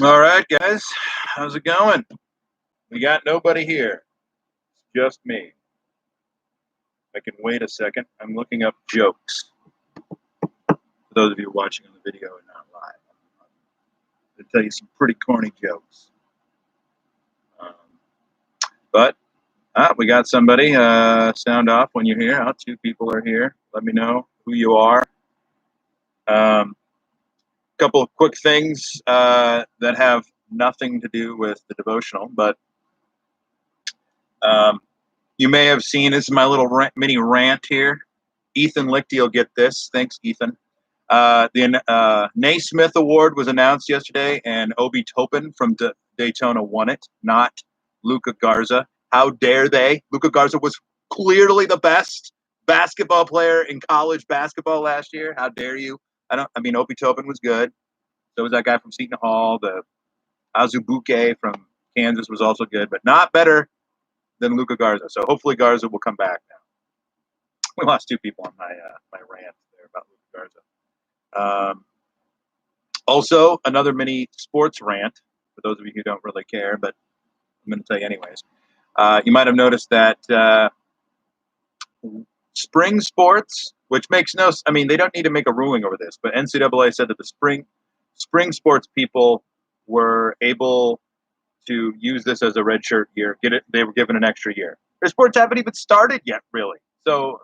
All right, guys. How's it going? We got nobody here. It's just me. I can wait a second. I'm looking up jokes. For those of you watching on the video and not live, I'm going to tell you some pretty corny jokes. Um, but we got somebody. Sound off when you're here. Two people are here. Let me know who you are. Couple of quick things that have nothing to do with the devotional, but you may have seen, this is my little mini rant here. Ethan Lichty will get this. Thanks, Ethan. The Naismith Award was announced yesterday, and Obi Toppin from Daytona won it, not Luka Garza. How dare they? Luka Garza was clearly the best basketball player in college basketball last year. How dare you? Obi Toppin was good. So was that guy from Seton Hall. The Azubuike from Kansas was also good, but not better than Luka Garza. So hopefully Garza will come back now. We lost two people on my rant there about Luka Garza. Also, another mini sports rant for those of you who don't really care, but I'm going to tell you anyways. You might have noticed that spring sports, which makes no, they don't need to make a ruling over this, but NCAA said that the spring sports people were able to use this as a redshirt year. They were given an extra year. Their sports haven't even started yet, really. So,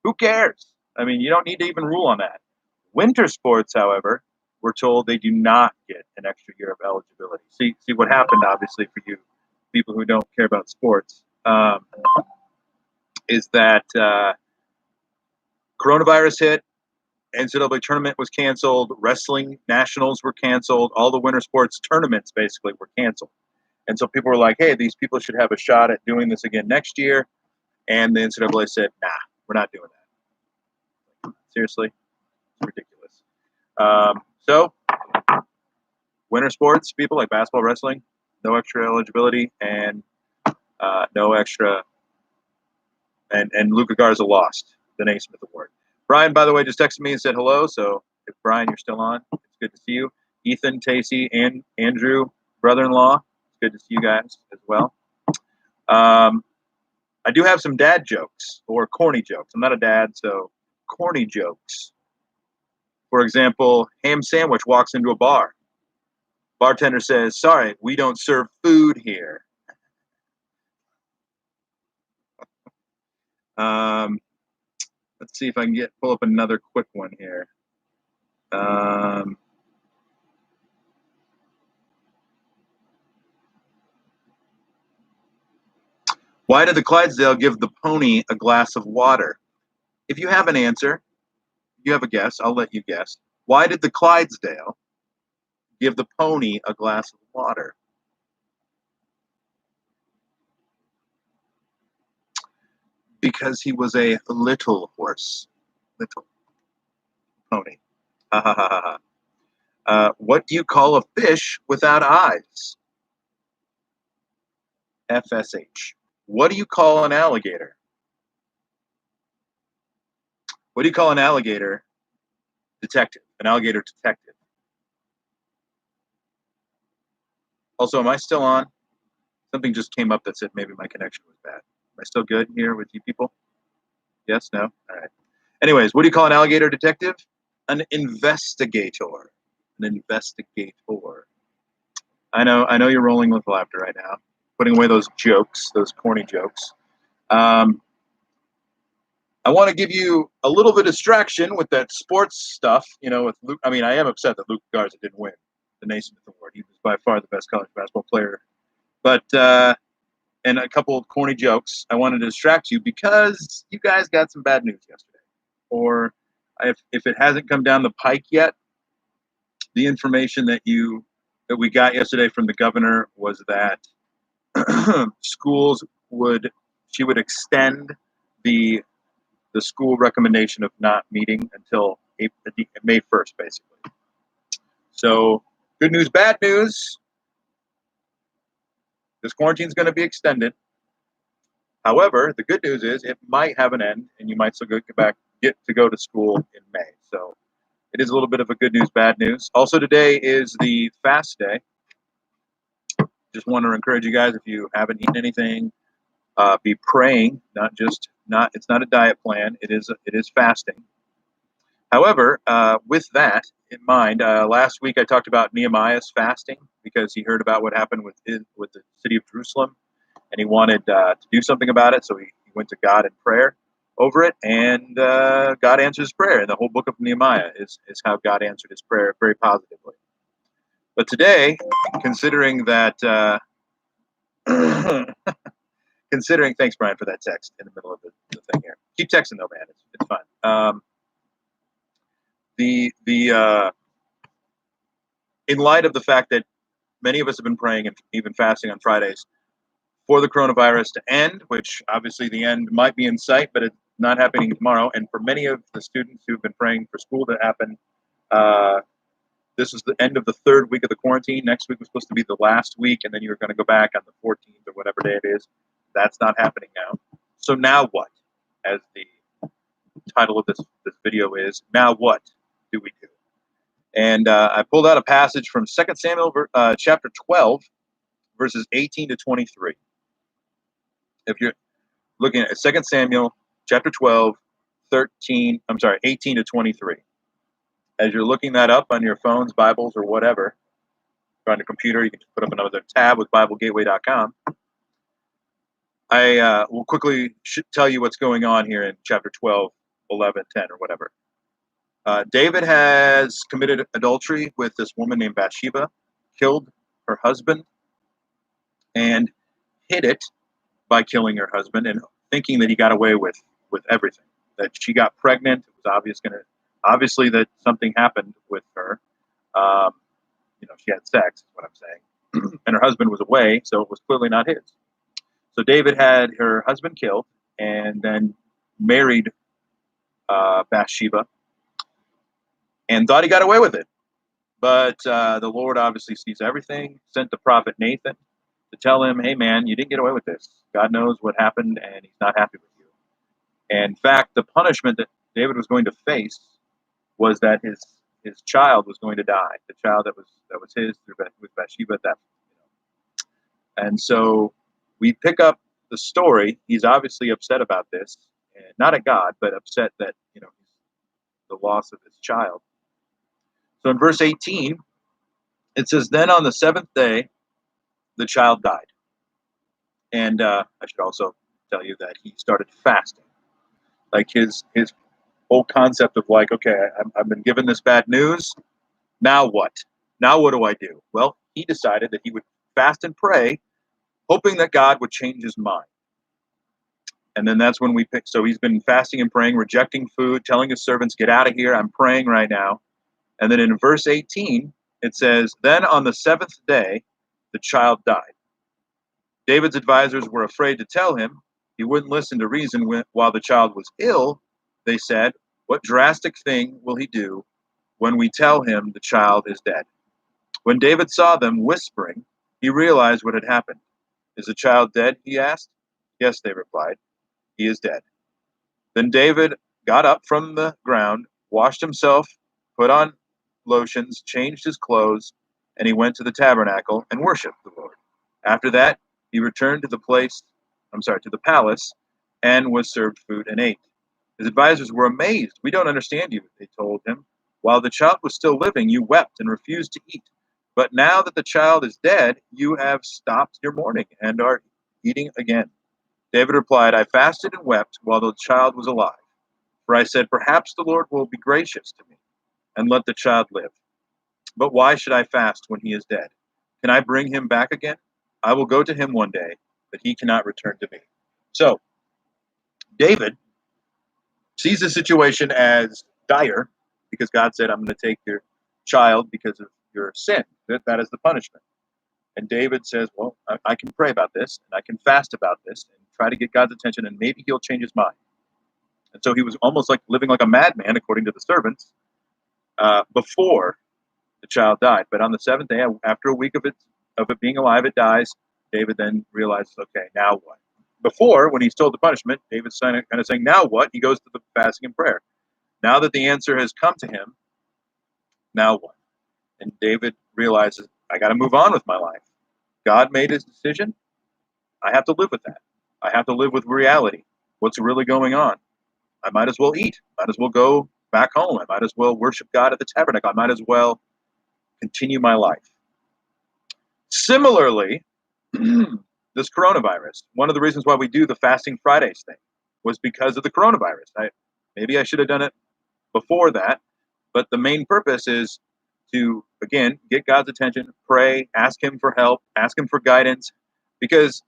who cares? You don't need to even rule on that. Winter sports, however, we're told they do not get an extra year of eligibility. See what happened, obviously, for you people who don't care about sports, is that coronavirus hit, NCAA tournament was canceled, wrestling nationals were canceled, all the winter sports tournaments basically were canceled. And so people were like, hey, these people should have a shot at doing this again next year. And the NCAA said, nah, we're not doing that. Seriously? It's ridiculous. So winter sports, people like basketball, wrestling, no extra eligibility and no extra. And Luka Garza lost the Naismith Award. Brian, by the way, just texted me and said hello. So if Brian, you're still on, it's good to see you. Ethan, Tacey, and Andrew, brother-in-law, it's good to see you guys as well. I do have some dad jokes or corny jokes. I'm not a dad, so corny jokes. For example, ham sandwich walks into a bar. Bartender says, sorry, we don't serve food here. Let's see if I can pull up another quick one here. Why did the Clydesdale give the pony a glass of water? If you have an answer, you have a guess, I'll let you guess. Why did the Clydesdale give the pony a glass of water? Because he was a little horse. Little pony. Ha ha ha ha. What do you call a fish without eyes? FSH. What do you call an alligator? What do you call an alligator detective? An alligator detective. Also, am I still on? Something just came up that said maybe my connection was bad. Am I still good here with you people? Yes? No? All right. Anyways, what do you call an alligator detective? An investigator. An investigator. I know you're rolling with laughter right now, putting away those jokes, those corny jokes. I want to give you a little bit of distraction with that sports stuff. With Luke. I am upset that Luka Garza didn't win the Naismith Award. He was by far the best college basketball player. But and a couple of corny jokes. I wanted to distract you because you guys got some bad news yesterday. Or if it hasn't come down the pike yet, the information that we got yesterday from the governor was that schools would extend the school recommendation of not meeting until May 1st, basically. So good news, bad news. This quarantine is going to be extended. However, the good news is it might have an end, and you might still get to go to school in May. So It is a little bit of a good news, bad news. Also, today is the fast day. Just want to encourage you guys, if you haven't eaten anything, be praying. It's not a diet plan. It is fasting. However, with that in mind, last week I talked about Nehemiah's fasting because he heard about what happened with the city of Jerusalem, and he wanted to do something about it. So he went to God in prayer over it, and God answered his prayer. And the whole book of Nehemiah is how God answered his prayer very positively. But today, considering that, considering, thanks Brian for that text in the middle of the thing here. Keep texting though, man. It's fun. In light of the fact that many of us have been praying and even fasting on Fridays for the coronavirus to end, which obviously the end might be in sight, but it's not happening tomorrow. And for many of the students who've been praying for school to happen, this is the end of the third week of the quarantine. Next week was supposed to be the last week, and then you're going to go back on the 14th or whatever day it is. That's not happening now. So now what? As the title of this video is, now what do we do? And I pulled out a passage from 2 Samuel chapter 12, verses 18 to 23. If you're looking at 2 Samuel chapter 12, 18 to 23. As you're looking that up on your phones, Bibles, or whatever, on your computer, you can just put up another tab with BibleGateway.com. I will quickly tell you what's going on here in chapter 12, 11, 10, or whatever. David has committed adultery with this woman named Bathsheba, killed her husband, and hid it by killing her husband and thinking that he got away with everything. That she got pregnant. It was obviously that something happened with her. She had sex, is what I'm saying. And her husband was away, so it was clearly not his. So David had her husband killed and then married Bathsheba and thought he got away with it. But the Lord obviously sees everything, sent the prophet Nathan to tell him, hey man, you didn't get away with this. God knows what happened and he's not happy with you. And in fact, the punishment that David was going to face was that his child was going to die. The child that was his with Bathsheba at that point. And so we pick up the story. He's obviously upset about this, and not at God, but upset that the loss of his child. So in verse 18, it says, "Then on the seventh day, the child died." And I should also tell you that he started fasting. Like his whole concept of like, okay, I've been given this bad news. Now what? Now what do I do? Well, he decided that he would fast and pray, hoping that God would change his mind. And then that's when we pick. So he's been fasting and praying, rejecting food, telling his servants, get out of here. I'm praying right now. And then in verse 18, it says, then on the seventh day, the child died. David's advisors were afraid to tell him. He wouldn't listen to reason while the child was ill. They said, what drastic thing will he do when we tell him the child is dead? When David saw them whispering, he realized what had happened. Is the child dead? He asked. Yes, they replied. He is dead. Then David got up from the ground, washed himself, put on lotions, changed his clothes, and he went to the tabernacle and worshiped the Lord. After that, he returned to the palace, and was served food and ate. His advisors were amazed. We don't understand you, they told him. While the child was still living, you wept and refused to eat. But now that the child is dead, you have stopped your mourning and are eating again. David replied, I fasted and wept while the child was alive. For I said, perhaps the Lord will be gracious to me and let the child live. But why should I fast when he is dead? Can I bring him back again? I will go to him one day, but he cannot return to me. So, David sees the situation as dire because God said, I'm going to take your child because of your sin. That is the punishment. And David says, well, I can pray about this, and I can fast about this, and try to get God's attention, and maybe he'll change his mind. And so he was almost like living like a madman, according to the servants, before the child died. But on the seventh day, after a week of it being alive, it dies. David then realizes, okay, now what? Before, when he's told the punishment, David's kind of saying, now what? He goes to the fasting and prayer. Now that the answer has come to him, Now what? And David realizes, I got to move on with my life. God made his decision. I have to live with that. I have to live with reality. What's really going on? I might as well eat. Might as well go back home. I might as well worship God at the tabernacle. I might as well continue my life. Similarly, this coronavirus, one of the reasons why we do the Fasting Fridays thing was because of the coronavirus. Maybe I should have done it before that, but the main purpose is to, again, get God's attention, pray, ask him for help, ask him for guidance, because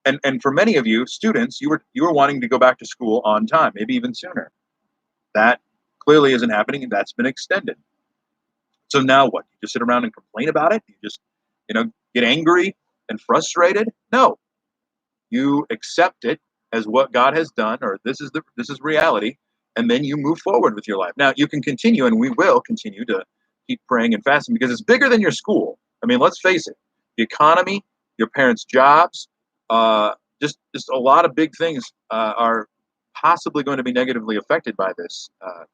and for many of you students, you were wanting to go back to school on time, maybe even sooner. That clearly isn't happening, and that's been extended. So now what? You just sit around and complain about it? You just, get angry and frustrated? No. You accept it as what God has done, or this is reality, and then you move forward with your life. Now you can continue, and we will continue to keep praying and fasting because it's bigger than your school. I mean, let's face it: the economy, your parents' jobs, just a lot of big things are possibly going to be negatively affected by this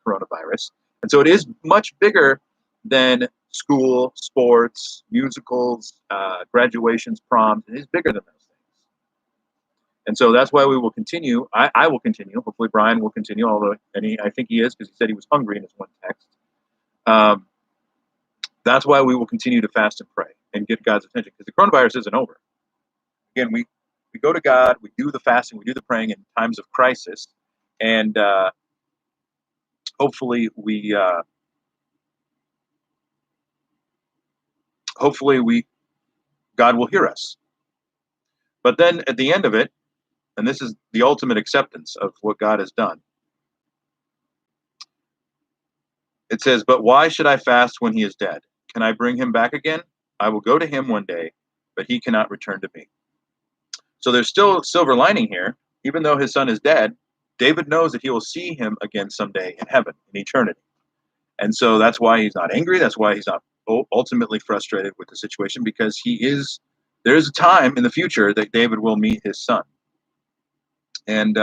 coronavirus, and so it is much bigger than school, sports, musicals, graduations, proms. It is bigger than those things. And so that's why we will continue. I will continue. Hopefully Brian will continue, although I think he is because he said he was hungry in his one text. That's why we will continue to fast and pray and get God's attention because the coronavirus isn't over. Again, we go to God, we do the fasting, we do the praying in times of crisis, and hopefully God will hear us. But then at the end of it, and this is the ultimate acceptance of what God has done. It says, "But why should I fast when he is dead? Can I bring him back again? I will go to him one day, but he cannot return to me." So there's still a silver lining here. Even though his son is dead, David knows that he will see him again someday in heaven, in eternity. And so that's why he's not angry. That's why he's not ultimately frustrated with the situation, because there's a time in the future that David will meet his son. And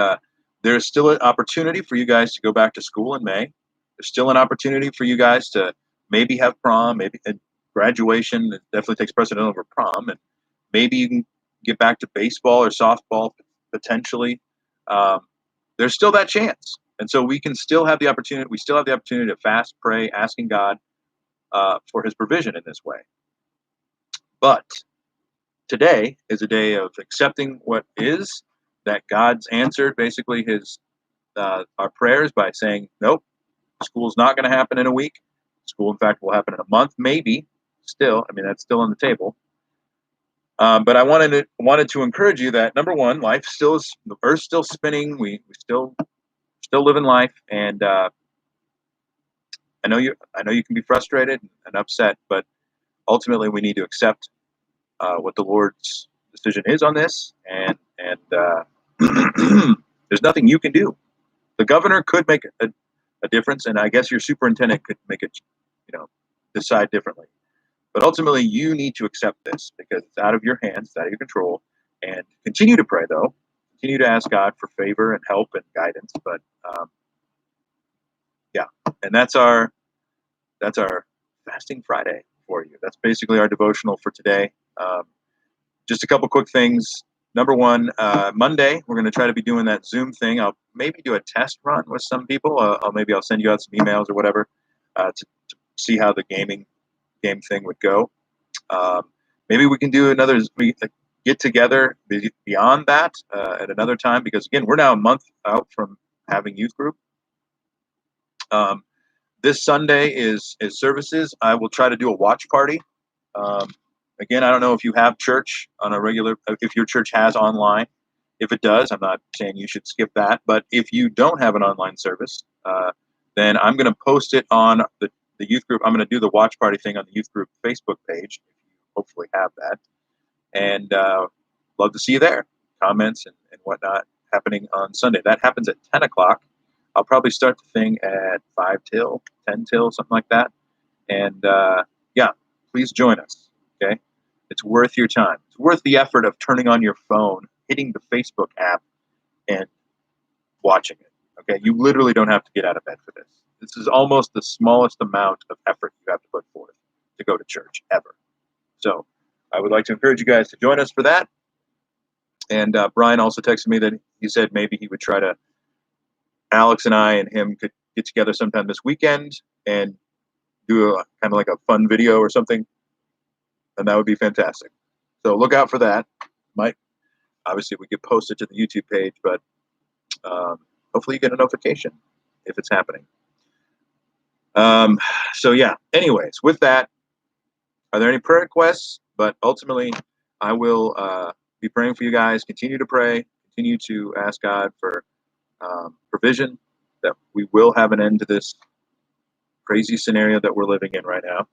there's still an opportunity for you guys to go back to school in May. There's still an opportunity for you guys to maybe have prom, maybe graduation. It definitely takes precedent over prom. And maybe you can get back to baseball or softball potentially. There's still that chance. And so we can still have the opportunity. We still have the opportunity to fast, pray, asking God for his provision in this way. But today is a day of accepting what is, that God's answered basically our prayers by saying, nope, school's not going to happen in a week. School, in fact, will happen in a month, maybe. Still, I mean, that's still on the table. But I wanted to encourage you that, number one, the earth's still spinning. We still living life, and I know you can be frustrated and upset, but ultimately we need to accept what the Lord's decision is on this, and there's nothing you can do. The governor could make a difference, and I guess your superintendent could make it, decide differently. But ultimately, you need to accept this because it's out of your hands, it's out of your control, and continue to pray, though. Continue to ask God for favor and help and guidance. But yeah, and that's our Fasting Friday for you. That's basically our devotional for today. Just a couple quick things. Number one, Monday, we're going to try to be doing that Zoom thing. I'll maybe do a test run with some people. I'll send you out some emails or whatever to see how the game thing would go. Maybe we can do another get together beyond that at another time, because again, we're now a month out from having youth group. This Sunday is services. I will try to do a watch party. Again, I don't know if you have church on a regular, if your church has online. If it does, I'm not saying you should skip that. But if you don't have an online service, then I'm going to post it on the youth group. I'm going to do the watch party thing on the youth group Facebook page, if you hopefully have that. And love to see you there. Comments and whatnot happening on Sunday. That happens at 10 o'clock. I'll probably start the thing at 5 till, 10 till, something like that. And yeah, please join us. Okay, it's worth your time. It's worth the effort of turning on your phone, hitting the Facebook app, and watching it. Okay, you literally don't have to get out of bed for this. This is almost the smallest amount of effort you have to put forth to go to church ever. So I would like to encourage you guys to join us for that. And Brian also texted me that he said maybe he would try to, Alex and I and him could get together sometime this weekend and do a kind of like a fun video or something. And that would be fantastic. So look out for that. Obviously we could post it to the YouTube page, but hopefully you get a notification if it's happening. So yeah, anyways, with that, are there any prayer requests? But ultimately, I will be praying for you guys. Continue to pray. Continue to ask God for provision, that we will have an end to this crazy scenario that we're living in right now.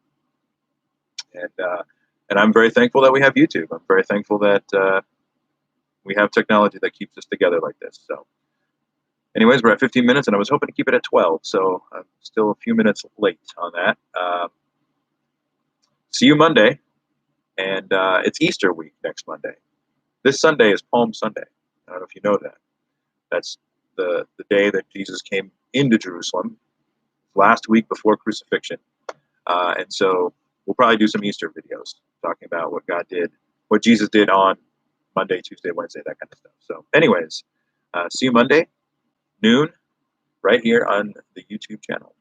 And I'm very thankful that we have YouTube. I'm very thankful that we have technology that keeps us together like this. So anyways, we're at 15 minutes, and I was hoping to keep it at 12, so I'm still a few minutes late on that. See you Monday, and it's Easter week next Monday. This Sunday is Palm Sunday. I don't know if you know that. That's the day that Jesus came into Jerusalem, last week before crucifixion. And so we'll probably do some Easter videos talking about what God did, what Jesus did on Monday, Tuesday, Wednesday, that kind of stuff. So anyways, see you Monday, noon, right here on the YouTube channel.